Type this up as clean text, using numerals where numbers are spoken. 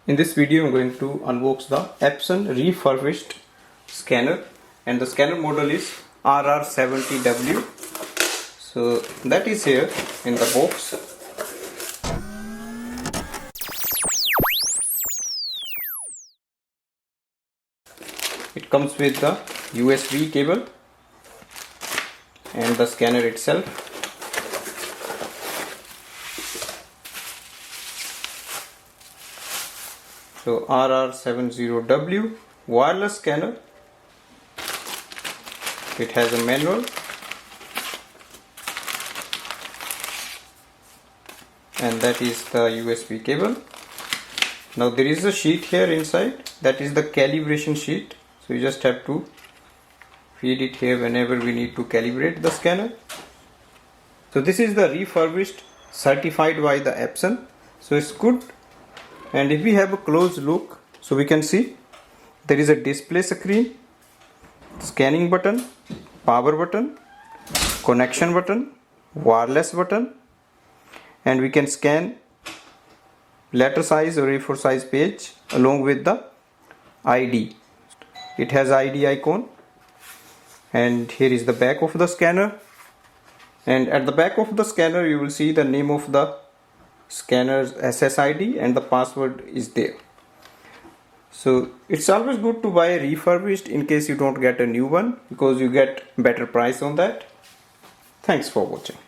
In this video I'm going to unbox the Epson Refurbished Scanner, and the scanner model is RR-70W. So that is here in the box. It comes with the USB cable and the scanner itself. So RR-70W wireless scanner. It has a manual and that is the USB cable. Now there is a sheet here inside, that is the calibration sheet. So you just have to feed it here whenever we need to calibrate the scanner. So this is the refurbished, certified by the Epson. So it's good. And if we have a close look, so we can see there is a display screen, scanning button, power button, connection button, wireless button, and we can scan letter size or A4 size page along with the ID. It has ID icon, and here is the back of the scanner, and at the back of the scanner you will see the name of the scanner's SSID and the password is there. So it's always good to buy a refurbished in case you don't get a new one, because you get better price on that. Thanks for watching.